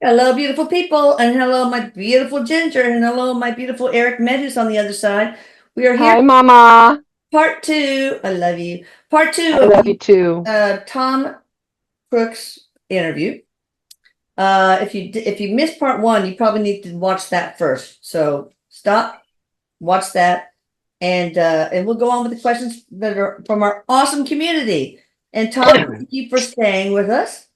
Hello, beautiful people, and hello, my beautiful Ginger, and hello, my beautiful Erik Medus on the other side. We are here, Hi, Mama. part two. I love you. Part two I of love you the too. Tom Crooks interview. If you missed part one, you probably need to watch that first. So stop, watch that, and we'll go on with the questions that are from our awesome community. And Tom, thank you for staying with us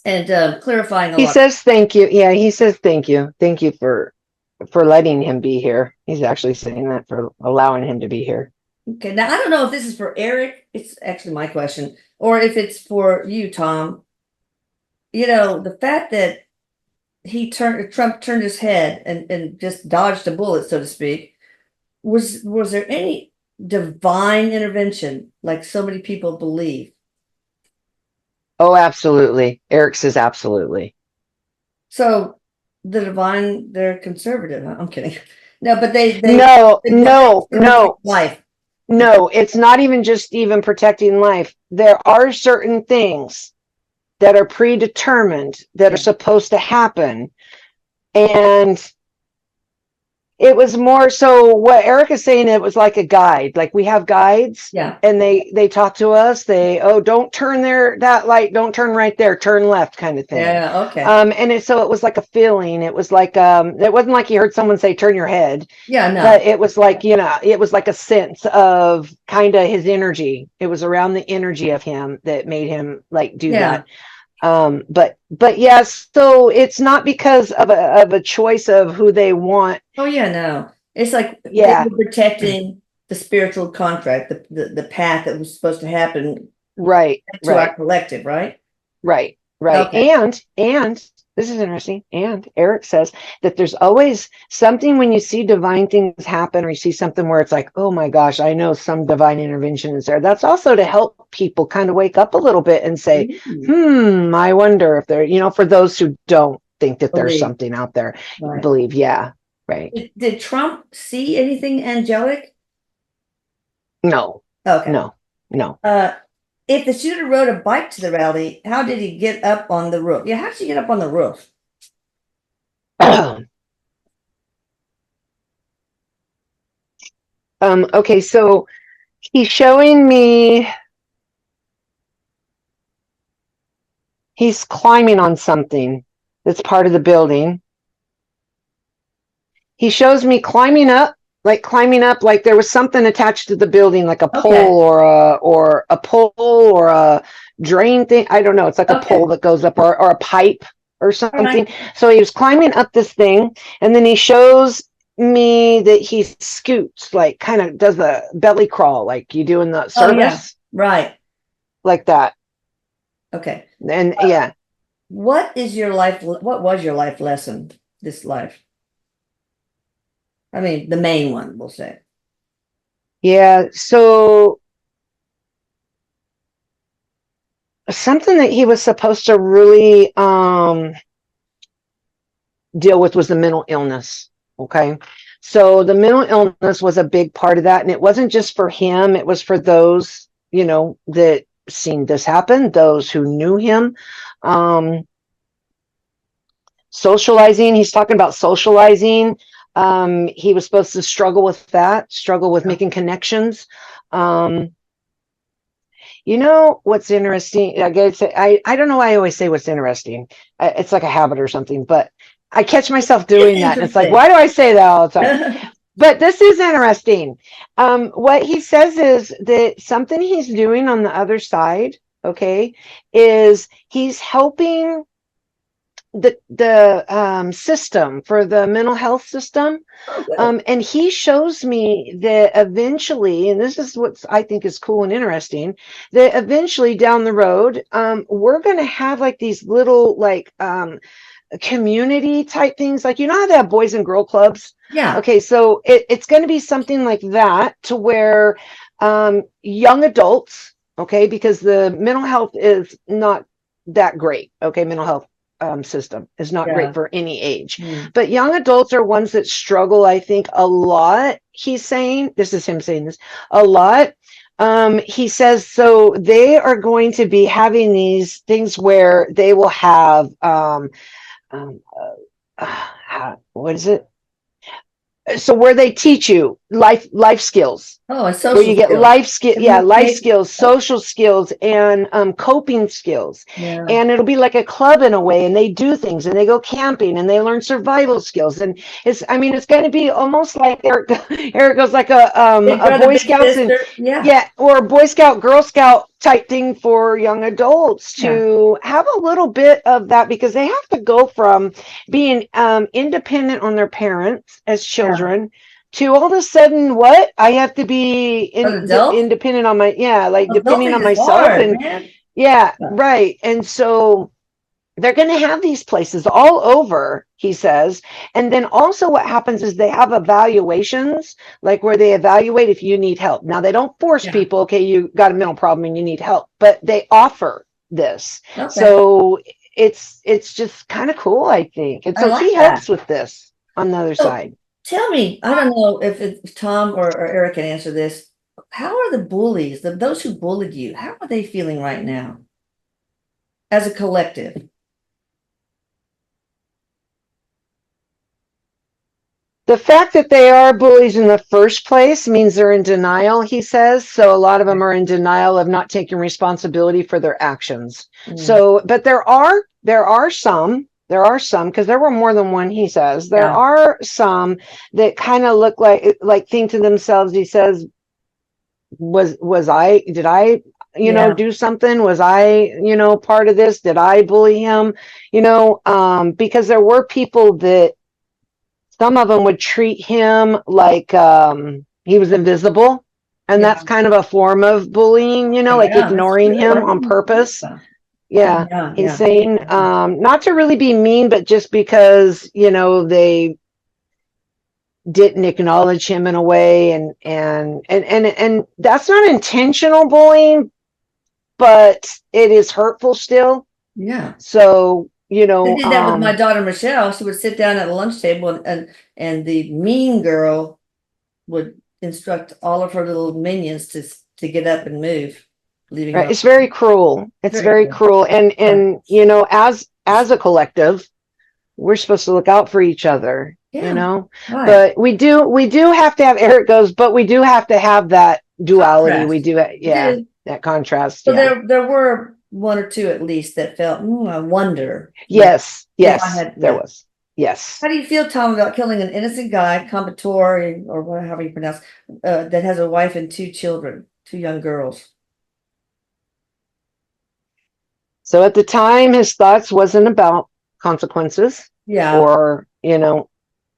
and clarifying a He lot. says thank you. Yeah, he says thank you. Thank you for letting him be here. He's actually saying that for allowing him to be here. Okay, now I don't know if this is for Erik. It's actually my question, or if it's for you, Tom. You know, the fact that Trump turned his head and just dodged a bullet, so to speak. Was there any divine intervention like so many people believe? Oh, absolutely. Erik says absolutely. So the divine, they're conservative. Huh? I'm kidding. No, but No, they no, protect no, life. no. It's not even protecting life. There are certain things that are predetermined that are Yeah. supposed to happen. And it was more so what Erik is saying. It was like a guide. Like we have guides, Yeah. and they talk to us. Don't turn there, that light. Don't turn right there. Turn left, kind of thing. Yeah. Okay. So it was like a feeling. It was like it wasn't like you heard someone say turn your head, Yeah. No. but it was like it was like a sense of kind of his energy. It was around the energy of him that made him like do Yeah. that. But yes, so it's not because of a choice of who they want. Oh yeah. No. It's like they Yeah, were protecting the spiritual contract, the path that was supposed to happen right, to our right, collective, right? right. Okay. And this is interesting. And Erik says that there's always something when you see divine things happen, or you see something where it's like, oh my gosh, I know some divine intervention is there. That's also to help people kind of wake up a little bit and say, Mm. I wonder if there, for those who don't think that there's Believe. something out there, Right. believe, yeah, right. Did Trump see anything angelic? No, Okay. no, no. Uh, if the shooter rode a bike to the rally, how did he get up on the roof? Yeah, how did he get up on the roof? Okay, so he's showing me he's climbing on something that's part of the building. He shows me climbing up like there was something attached to the building, like a Okay. pole or a pole or a drain thing. I don't know. It's like a Okay. pole that goes up, or a pipe or All right. something. So he was climbing up this thing, and then he shows me that he scoots, like kind of does the belly crawl like you do in the Oh yeah. service, Right. like that. Okay. And yeah. What is your life? What was your life lesson this life? I mean, the main one, we'll say. Yeah, so something that he was supposed to really deal with was the mental illness. Okay. So the mental illness was a big part of that. And it wasn't just for him, it was for those, that seen this happen, those who knew him. Socializing, he's talking about socializing. He was supposed to struggle with that, struggle with Yeah. making connections. What's interesting? I don't know why I always say what's interesting. It's like a habit or something, but I catch myself It's doing that. And it's like, interesting. why do I say that all the time? But this is interesting. What he says is that something he's doing on the other side, okay, is he's helping the system for the mental health system. Oh, good. And he shows me that eventually, and this is what I think is cool and interesting, that eventually down the road, we're going to have like these little community type things. Like, how they have boys and girl clubs? Yeah. Okay, so it's going to be something like that, to where young adults, okay, because the mental health is not that great. Okay, mental health system is not great Yeah. for any age, Mm. but young adults are ones that struggle, I think, a lot. He's saying, this is him saying this a lot. He says, so they are going to be having these things where they will have what is it? So where they teach you life skills, Oh, and where social you get skills. life skill, yeah, life skills, Oh, social skills, and coping skills. yeah. And it'll be like a club in a way, and they do things, and they go camping, and they learn survival skills. And I mean, it's going to be almost like Eric goes like Big a brother, Boy big Scouts and sister. Yeah. yeah, or a Boy Scout, Girl Scout type thing for young adults Yeah. to have a little bit of that, because they have to go from being independent on their parents as Yeah. children to all of a sudden, what, I have to be An adult? independent on my, yeah, like depending Adulting on is myself. hard, And man. yeah, right. And so they're going to have these places all over, he says. And then also what happens is they have evaluations, like where they evaluate if you need help. Now, they don't force Yeah. people, okay, you got a mental problem and you need help, but they offer this. Okay. So it's just kind of cool, I think. And I so like he that. helps with this on the other So side. tell me, I don't know if Tom or Eric can answer this. How are the bullies, those who bullied you, how are they feeling right now as a collective? The fact that they are bullies in the first place means they're in denial, he says. So a lot of them are in denial of not taking responsibility for their actions. Mm, So, but there are some, because there were more than one, he says. There yeah. are some that kind of look like think to themselves, he says, did I, Yeah. do something? Was I, part of this? Did I bully him? Because there were people that some of them would treat him like he was invisible. And Yeah. that's kind of a form of bullying, like Yeah. That's ignoring true. him I on didn't think purpose. so. Yeah. Yeah. He's Yeah. saying not to really be mean, but just because, they didn't acknowledge him in a way. And that's not intentional bullying, but it is hurtful still. Yeah. So, They did that with my daughter Michelle. She would sit down at a lunch table and the mean girl would instruct all of her little minions to get up and move, leaving right, her it's very cruel. It's very very cool. cruel. And Yeah. as a collective, we're supposed to look out for each other, Yeah. Right. but we do have to have, Eric goes, but we do have to have that duality. We Contrast. do, yeah, Did that contrast. so Yeah. there were one or two at least that felt, I wonder Yes. if I Yes, had, there yeah. was. Yes. How do you feel, Tom, about killing an innocent guy, Combator, or whatever you pronounce, that has a wife and two children, two young girls? So at the time, his thoughts wasn't about consequences Yeah. or, now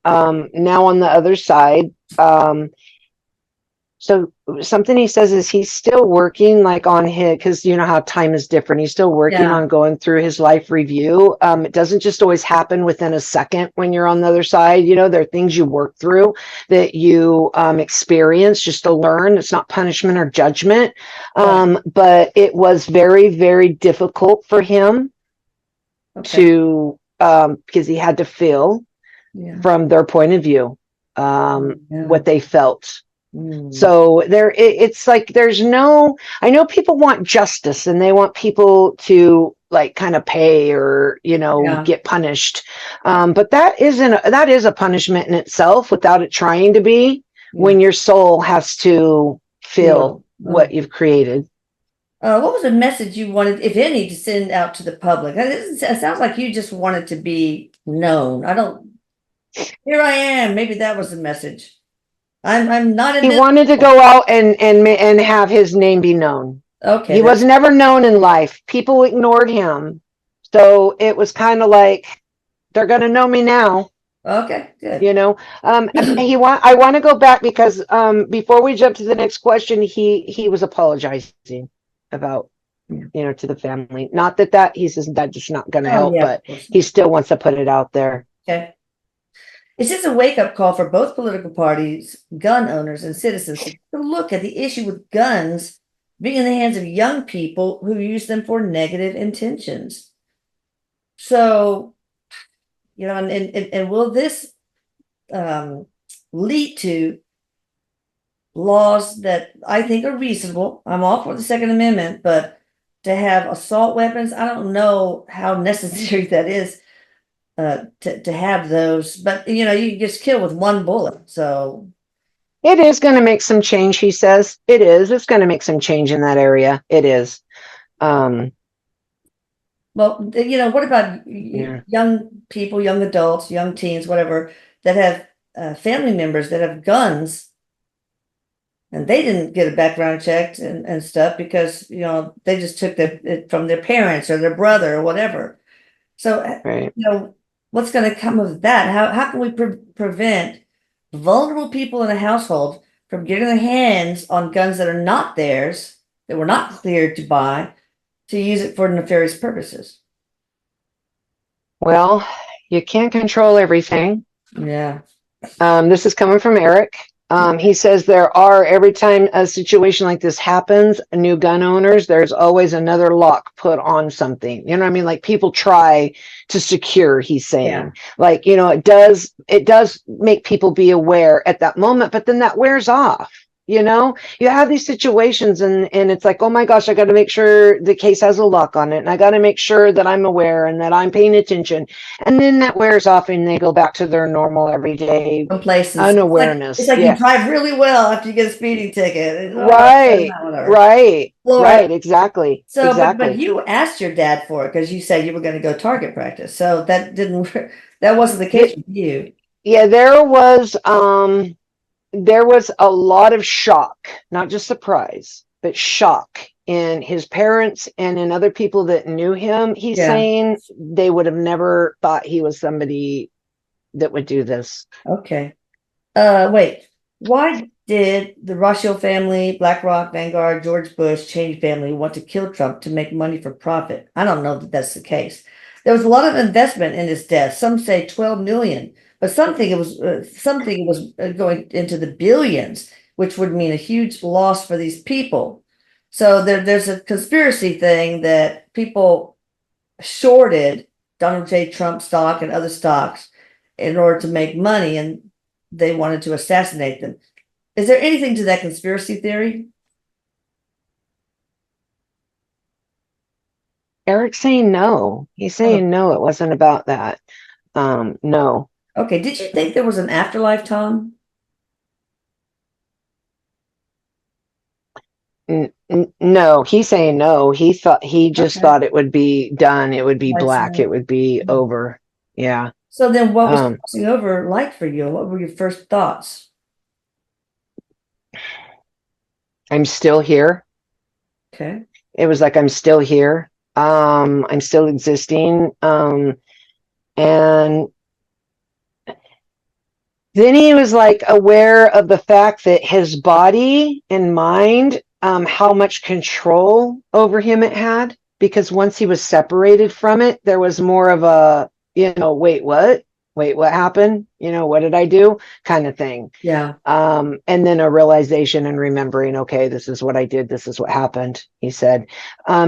on the other side, so something he says is he's still working like on his, because you know how time is different. He's still working Yeah. on going through his life review. It doesn't just always happen within a second when you're on the other side. There are things you work through that you experience just to learn. It's not punishment or judgment. Right. But it was very, very difficult for him Okay. to, because he had to feel Yeah. from their point of view Yeah. what they felt. Mm. So it's like I know people want justice and they want people to like kind of pay or, Yeah. get punished. But that is a punishment in itself without it trying to be, when your soul has to feel what you've created. What was the message you wanted, if any, to send out to the public? It sounds like you just wanted to be known. Here I am. Maybe that was the message. I'm not He invisible. wanted to go out and have his name be known. Okay. He was never known in life. People ignored him. So it was kind of like, they're going to know me now. Okay, good. I want to go back because before we jump to the next question, he was apologizing about, to the family. Not that he says that's just not going to help, Yeah, but he still wants to put it out there. Okay. It's just a wake-up call for both political parties, gun owners, and citizens to look at the issue with guns being in the hands of young people who use them for negative intentions. So, and will this lead to laws that I think are reasonable? I'm all for the Second Amendment, but to have assault weapons, I don't know how necessary that is. to have those, but you know, you can just kill with one bullet. So It is going to make some change, he says. It is. It's going to make some change in that area. It is. well, you know, what about Yeah. young people, young adults, young teens, whatever, that have family members that have guns and they didn't get a background checked and stuff because, you know, they just took it from their parents or their brother or whatever. So, Right. you know, what's going to come of that? How can we prevent vulnerable people in a household from getting their hands on guns that are not theirs, that were not cleared to buy, to use it for nefarious purposes? Well, you can't control everything. Yeah. This is coming from Erik. He says there are, every time a situation like this happens, new gun owners, there's always another lock put on something. You know what I mean? Like people try to secure, he's saying. Yeah. Like, you know, it does make people be aware at that moment, but then that wears off. You know, you have these situations and it's like, oh my gosh, I got to make sure the case has a lock on it. And I got to make sure that I'm aware and that I'm paying attention. And then that wears off and they go back to their normal everyday Places. unawareness. It's like you Yeah. drive really well after you get a speeding ticket. Right. Whatever. Right. Florida. Right. Exactly. So, Exactly. but you asked your dad for it because you said you were going to go target practice. So that didn't, that wasn't the case with you. Yeah, there was a lot of shock, not just surprise, but shock in his parents and in other people that knew him. He's saying they would have never thought he was somebody that would do this. Okay. Wait. Why did the Rothschild family, BlackRock, Vanguard, George Bush, Cheney family want to kill Trump to make money for profit? I don't know that that's the case. There was a lot of investment in his death. Some say 12 million, but something it was going into the billions, which would mean a huge loss for these people. So there's a conspiracy thing that people shorted Donald J. Trump stock and other stocks in order to make money, and they wanted to assassinate them. Is there anything to that conspiracy theory? Erik's saying no. He's saying no, it wasn't about that. No. Okay. Did you think there was an afterlife, Tom? No, he's saying no. He just thought it would be done. It would be black. It would be over. Yeah. So then what was crossing over like for you? What were your first thoughts? I'm still here. Okay. It was like, I'm still here. I'm still existing. And then he was like aware of the fact that his body and mind, how much control over him it had, because once he was separated from it, there was more of a, you know, wait, what happened? You know, what did I do? Kind of thing. Yeah. And then a realization and remembering, okay, this is what I did. This is what happened. He said,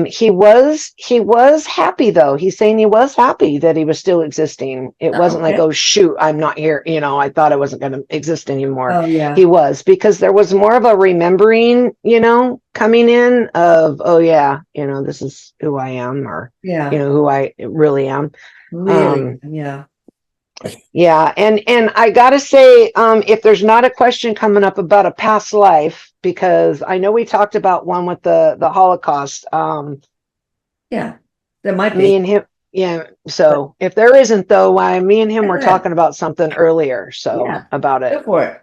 he was happy though. He's saying he was happy that he was still existing. It wasn't like, oh shoot, I'm not here. You know, I thought I wasn't going to exist anymore. Oh yeah. He was, because there was more of a remembering, you know, coming in of, oh yeah, you know, this is who I am, or, you know, who I really am. Really? Yeah. Yeah, and I gotta say, if there's not a question coming up about a past life, because I know we talked about one with the Holocaust. Yeah, there might be. Me and him. Yeah. So if there isn't, though, me and him were talking about something earlier. So about it. Go for it.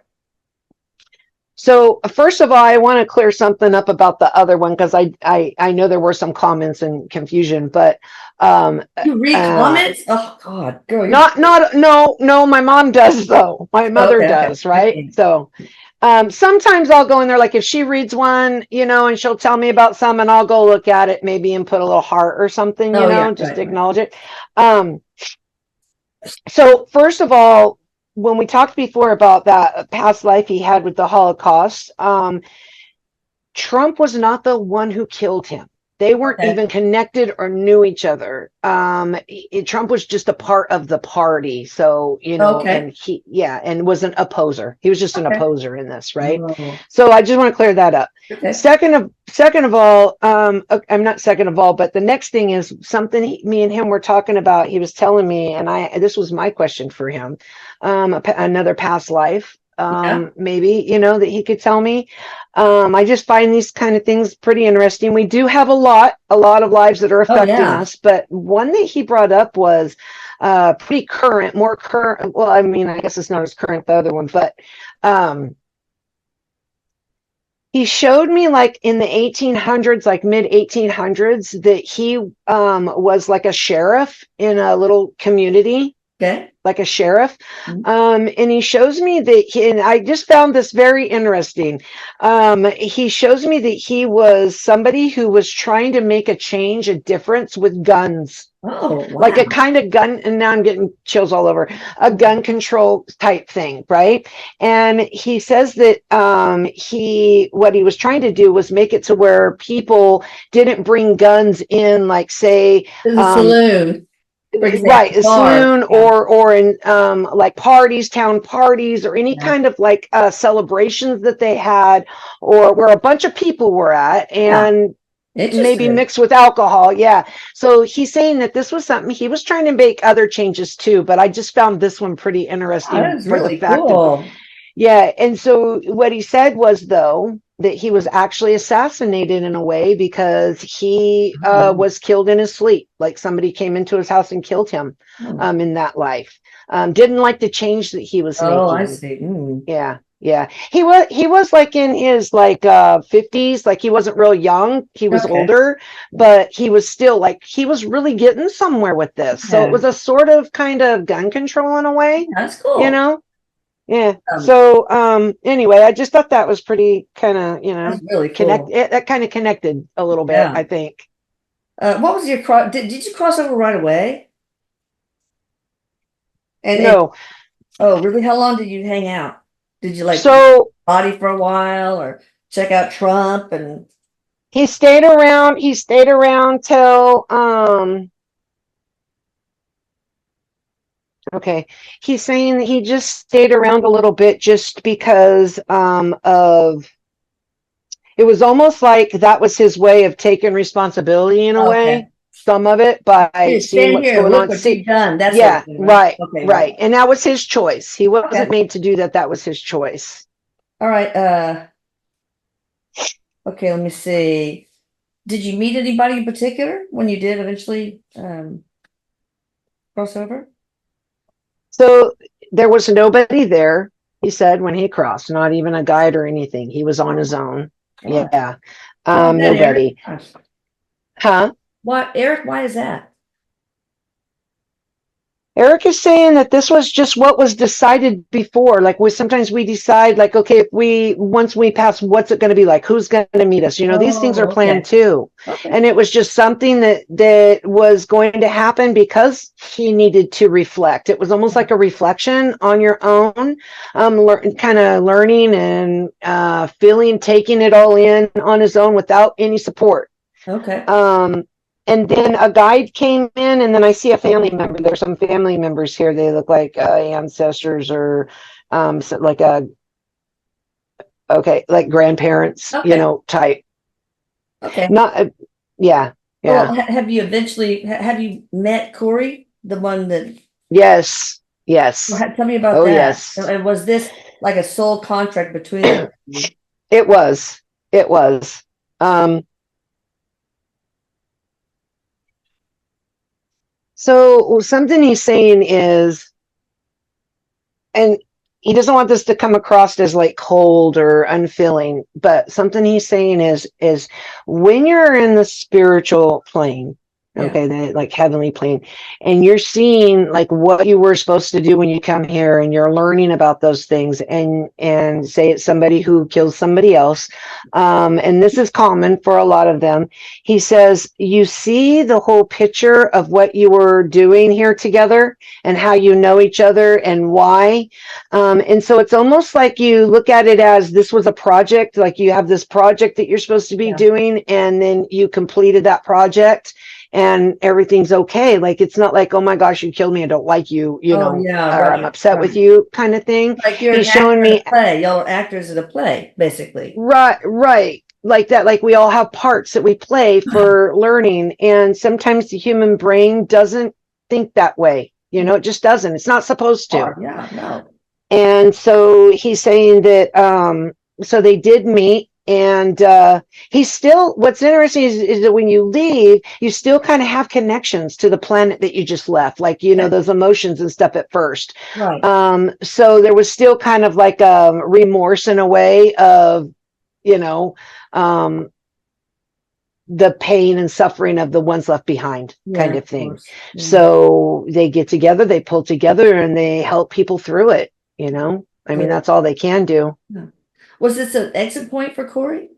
So first of all, I want to clear something up about the other one, because I know there were some comments and confusion, but you read comments? Oh God, girl. No, my mom does though. My mother does, right? So sometimes I'll go in there, like if she reads one, you know, and she'll tell me about some, and I'll go look at it maybe and put a little heart or something, you know, just acknowledge it. So first of all, when we talked before about that past life he had with the Holocaust, Trump was not the one who killed him. They weren't Okay. even connected or knew each other. Trump was just a part of the party. So, Okay. and and was an opposer. He was just an Okay. opposer in this, right? Oh, So I just want to clear that up. okay. Second of all, I'm not second of all, but the next thing is something me and him were talking about. He was telling me, and this was my question for him, another past life, Yeah. maybe, that he could tell me. I just find these kind of things pretty interesting. We do have a lot of lives that are Oh, affecting yeah. us, but one that he brought up was pretty current, more current. Well, I mean, I guess it's not as current the other one, but he showed me like in the 1800s, like mid 1800s, that he was like a sheriff in a little community, Okay. like a sheriff. Mhm. And he shows me and I just found this very interesting. He shows me that he was somebody who was trying to make a change, a difference with guns, Oh, like wow. a kind of gun. And now I'm getting chills all over, a gun control type thing, right? And he says that what he was trying to do was make it to where people didn't bring guns in, like say, In the um, saloon, for example, right, a bars. saloon, Yeah. or in like parties, town parties, or any Yeah. kind of like celebrations that they had, or where a bunch of people were at, Yeah. and maybe Interesting. mixed with alcohol. Yeah. So he's saying that this was something he was trying to make other changes too, but I just found this one pretty Wow, interesting that's for the really fact of, cool. yeah. And so what he said was, though, that he was actually assassinated in a way because he Oh, was killed in his sleep. Like somebody came into his house and killed him oh. in that life. Didn't like the change that he was Oh, I making. see. Mm. Yeah. Yeah. He was like in his like 50s, like he wasn't real young. He was Okay. older, but he was still like he was really getting somewhere with this. So it Yeah. was a sort of kind of gun control in a way, That's you cool. know? Yeah. Um, So anyway, I just thought that was pretty kind of, that's really cool. that kind of connected a little bit, Yeah. I think. What was your cross? Did you cross over right away? And No. oh, really? How long did you hang out? Did you like So body for a while or check out Trump and he stayed around till okay. He's saying that he just stayed around a little bit just because of it was almost like that was his way of taking responsibility in a okay. way, some of it by Hey, seeing stand what's here, going look on. what See, you've done. That sort of yeah, thing, right? right, Okay, right. right. And that was his choice. He wasn't Okay. made to do that. That was his choice. All right. Okay, let me see. Did you meet anybody in particular when you did eventually cross over? So there was nobody there, he said, when he crossed, not even a guide or anything. He was on his own. Gosh, Yeah. why is that, Eric? Nobody. Gosh. Huh? Why, Eric? Why is that? Erik is saying that this was just what was decided before. Like sometimes we decide, like, okay, if once we pass, what's it going to be like? Who's going to meet us? These things are Oh, planned okay. too. Okay. And it was just something that was going to happen because he needed to reflect. It was almost like a reflection on your own, kind of learning and feeling, taking it all in on his own without any support. Okay. And then a guide came in, and then I see a family member. There's some family members here. They look like ancestors or so like like grandparents, Okay. type. Okay. Not, yeah, Well, yeah, have you eventually have you met Corey, the one that yes, yes. tell me about Oh, that. yes. And was this like a soul contract between the two? It was. It was. So something he's saying is, and he doesn't want this to come across as like cold or unfilling, but something he's saying is when you're in the spiritual plane, Okay, the like heavenly plane, and you're seeing like what you were supposed to do when you come here, and you're learning about those things, and say it's somebody who kills somebody else, and this is common for a lot of them. He says you see the whole picture of what you were doing here together and how you know each other and why, and so it's almost like you look at it as this was a project, like you have this project that you're supposed to be doing, and then you completed that project and everything's okay. Like, it's not like, oh my gosh, you killed me, I don't like you, you know, or I'm upset with you kind of thing. Like you're He's an showing actor in me, a play. Y'all are actors in a play, basically. right, like that, like we all have parts that we play for learning, and sometimes the human brain doesn't think that way, you know, it just doesn't, it's not supposed to. Yeah, no. And so he's saying that so they did meet, and he's still, what's interesting is that when you leave, you still kind of have connections to the planet that you just left, like, you know, those emotions and stuff at first. Right. So there was still kind of like remorse in a way of, you know, the pain and suffering of the ones left behind, kind of thing. So they get together, they pull together, and they help people through it, you know. I mean, that's all they can do. Was this an exit point for Corey?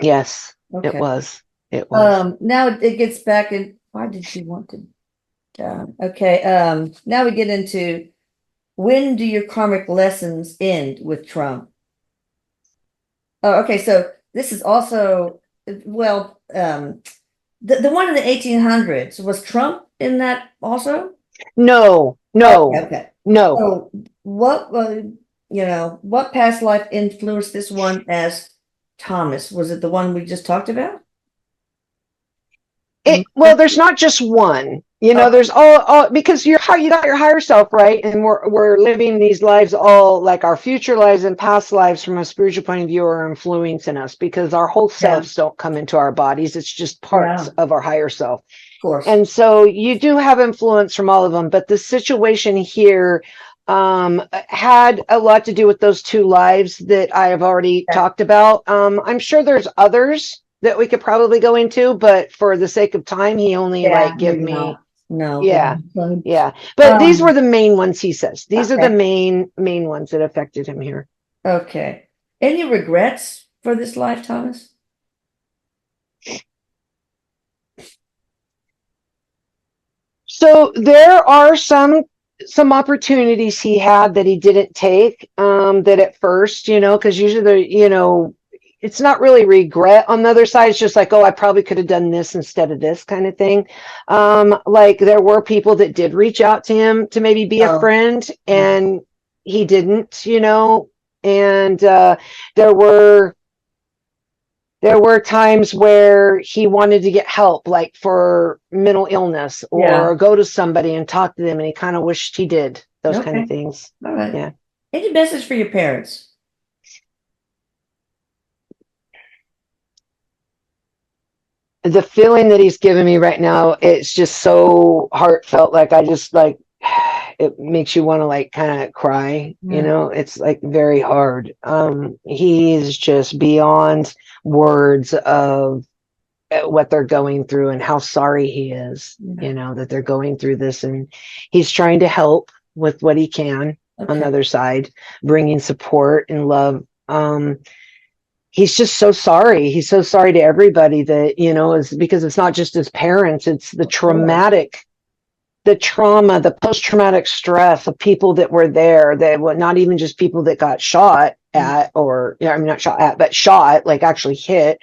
Yes, it was. It was. Now it gets back in. Why did she want to? Okay. Now we get into, when do your karmic lessons end with Trump? Oh, okay. So this is also, well, the one in the 1800s, was Trump in that also? No. Okay. No. So what, you know, what past life influenced this one as Thomas? Was it the one we just talked about? Well, there's not just one, you know, there's all because you got your higher self, right? And we're living these lives, all like our future lives and past lives from a spiritual point of view are influencing us, because our whole selves don't come into our bodies. It's just parts of our higher self. Of course. And so you do have influence from all of them, but the situation here had a lot to do with those two lives that I have already talked about. I'm sure there's others that we could probably go into, but for the sake of time, he only give me but these were the main ones. He says these are the main ones that affected him here. Okay. Any regrets for this life, Thomas? So there are some opportunities he had that he didn't take, that at first, you know, because usually you know, it's not really regret on the other side. It's just like, oh, I probably could have done this instead of this kind of thing. Like there were people that did reach out to him to maybe be a friend, and he didn't, you know, and there were times where he wanted to get help, like for mental illness, or go to somebody and talk to them, and he kind of wished he did those kind of things. All right. Yeah. Any message for your parents? The feeling that he's giving me right now, it's just so heartfelt. Like I just like, it makes you want to like kind of cry, you know, it's like very hard. He is just beyond words of what they're going through and how sorry he is, you know, that they're going through this, and he's trying to help with what he can on the other side, bringing support and love. He's just so sorry. He's so sorry to everybody that, you know, is because it's not just his parents, it's the traumatic, the trauma, the post-traumatic stress of people that were there, that were not even just people that got shot at, or, you know, I mean, not shot at, but shot, like actually hit,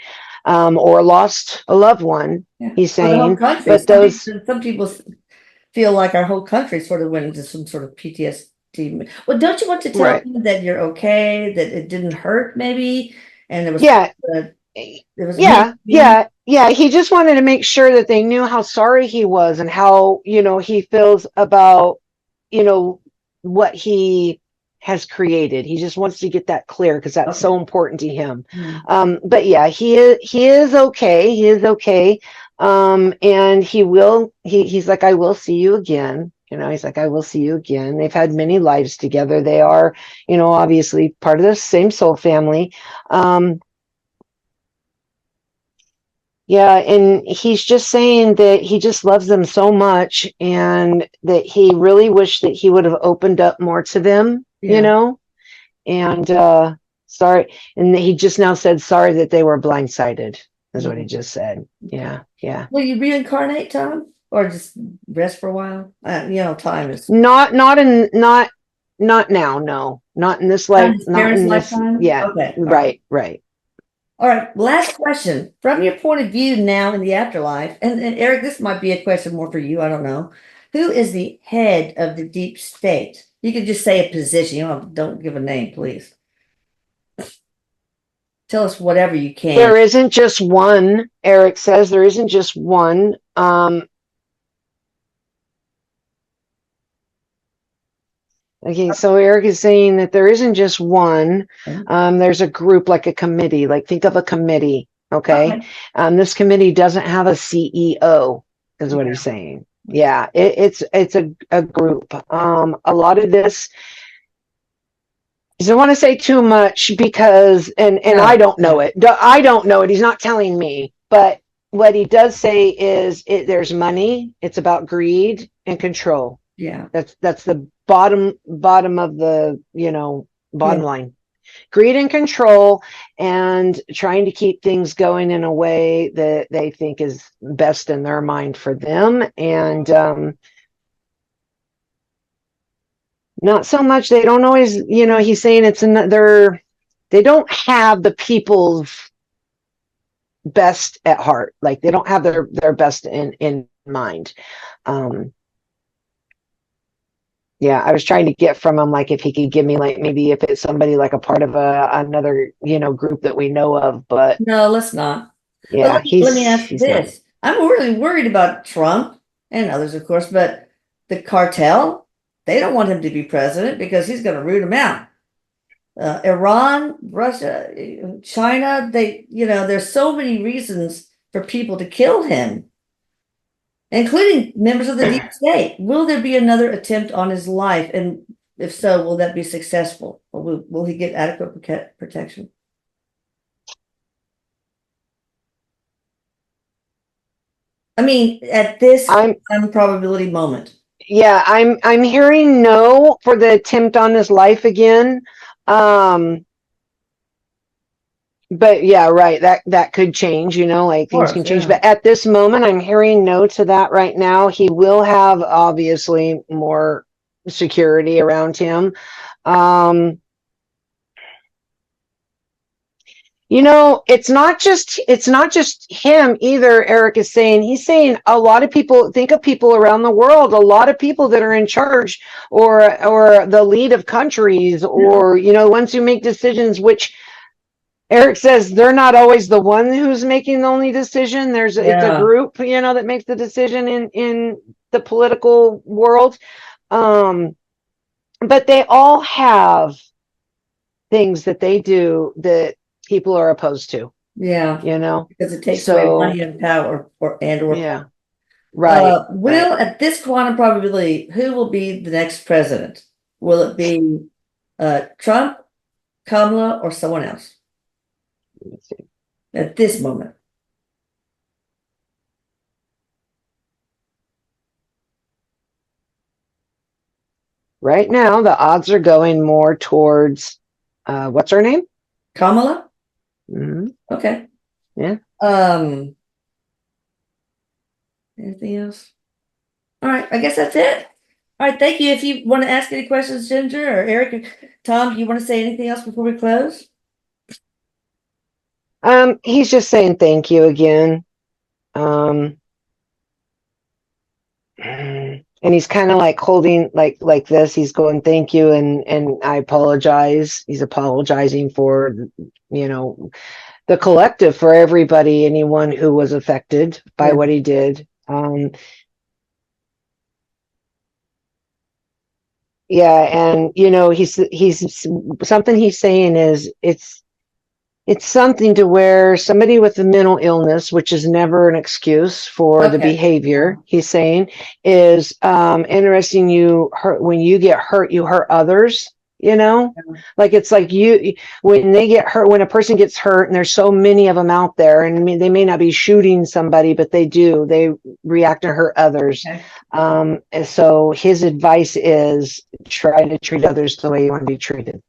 or lost a loved one. He's saying, but some people feel like our whole country sort of went into some sort of PTSD. Well, don't you want to tell them that you're okay, that it didn't hurt, maybe? And it was he just wanted to make sure that they knew how sorry he was and how, you know, he feels about, you know, what he has created. He just wants to get that clear, because that's so important to him. But yeah, he is okay. He is okay. And he's like, I will see you again. You know, he's like, I will see you again. They've had many lives together. They are, you know, obviously part of the same soul family. Yeah, and he's just saying that he just loves them so much and that he really wished that he would have opened up more to them, you Yeah. know? And sorry, and he just now said sorry that they were blindsided, is what he just said. Okay. Yeah. Will you reincarnate, Tom, or just rest for a while? Time is Not now, no. Not in this not life, his not parents' in this, lifetime. yeah. Okay. All right. Right. All right. Last question. From your point of view now in the afterlife, and Eric, this might be a question more for you. I don't know. Who is the head of the deep state? You can just say a position. Don't give a name, please. Tell us whatever you can. There isn't just one, Erik says, there isn't just one. Okay, so Erik is saying that there isn't just one. There's a group, like a committee, like think of a committee. Okay. Okay. This committee doesn't have a CEO, is what he's saying. Yeah, it's a group. A lot of this, I don't want to say too much because, and No, I don't know it. I don't know it. He's not telling me, but what he does say is there's money. It's about greed and control. Yeah. That's the bottom of the, bottom line. Greed and control, and trying to keep things going in a way that they think is best in their mind for them. And not so much, they don't always, he's saying it's another, they don't have the people's best at heart. Like they don't have their best in mind. Yeah, I was trying to get from him, like, if he could give me, like, maybe if it's somebody like a part of another, group that we know of, but No, let's not. yeah, Let me ask he's not. this. I'm really worried about Trump and others, of course, but the cartel, they don't want him to be president because he's going to root them out. Iran, Russia, China, there's so many reasons for people to kill him, including members of the deep state. Will there be another attempt on his life? And if so, will that be successful? Or will he get adequate protection? I mean, at this probability moment. Yeah, I'm hearing no for the attempt on his life again. But yeah, right. That could change, like things can change. But at this moment, I'm hearing no to that right now. He will have obviously more security around him. It's not just him either. Erik is saying, he's saying a lot of people, think of people around the world, a lot of people that are in charge or the lead of countries, or ones who make decisions, which Erik says they're not always the one who's making the only decision. It's a group, that makes the decision in the political world. But they all have things that they do that people are opposed to. Yeah. Because it takes away money and power or yeah. Right. At this quantum probability, who will be the next president? Will it be Trump, Kamala, or someone else? Let's see. At this moment. Right now, the odds are going more towards what's her name? Kamala? Mm-hmm. Okay. Yeah. Anything else? All right, I guess that's it. All right, thank you. If you want to ask any questions, Ginger or Erik or Tom, do you want to say anything else before we close? He's just saying thank you again. And he's kind of like holding like this. He's going, thank you, and I apologize. He's apologizing for, the collective, for everybody, anyone who was affected by what he did. Yeah, and he's something he's saying is it's something to where somebody with a mental illness, which is never an excuse for the behavior, he's saying, is interesting. When you get hurt, you hurt others. you know? Yeah. Like, it's like when they get hurt, when a person gets hurt, and there's so many of them out there, and I mean, they may not be shooting somebody, but they react to hurt others. Okay. And so his advice is try to treat others the way you want to be treated,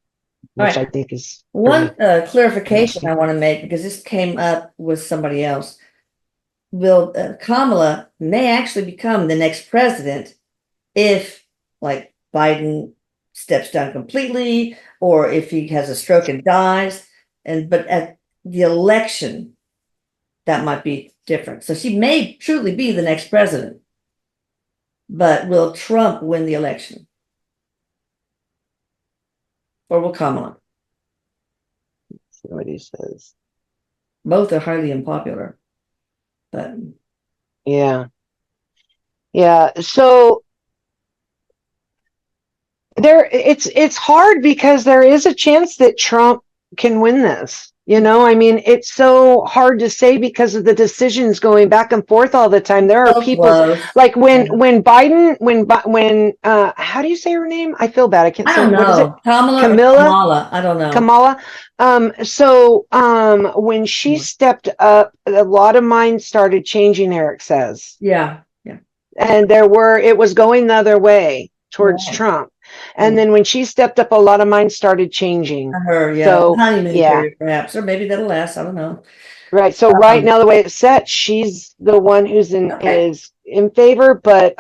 All which I right. think is One clarification interesting. I want to make, because this came up with somebody else. Will Kamala may actually become the next president if, like, Biden steps down completely, or if he has a stroke and dies. But at the election, that might be different. So she may truly be the next president. But will Trump win the election? Or will Kamala? See what he says. Both are highly unpopular. But Yeah. Yeah. So it's hard because there is a chance that Trump can win this. You know, I mean, it's so hard to say because of the decisions going back and forth all the time. There are so people close. like Yeah. when Biden, when how do you say her name? I feel bad. I can't I say, don't what is it? know. Kamala or Camilla? Kamala. I don't know. Kamala. When she stepped up, a lot of minds started changing, Erik says. Yeah. Yeah. And it was going the other way towards Right. Trump. And then when she stepped up, a lot of minds started changing. Her, yeah. So, Honeymoon yeah. period, perhaps. Or maybe that'll last. I don't know. Right. So right now, the way it's set, she's the one who's Okay. is in favor, but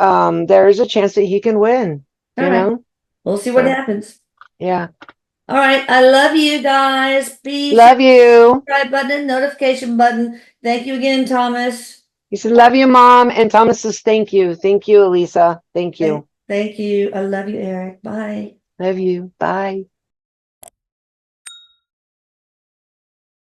there's a chance that he can win. All You right. know? We'll see what happens. Yeah. All right. I love you guys. Be sure Love you. subscribe button and notification button. Thank you again, Thomas. He said, love you, Mom. And Thomas says, thank you. Thank you, Elisa. Thank you. Thank you. I love you, Erik. Bye. Love you. Bye.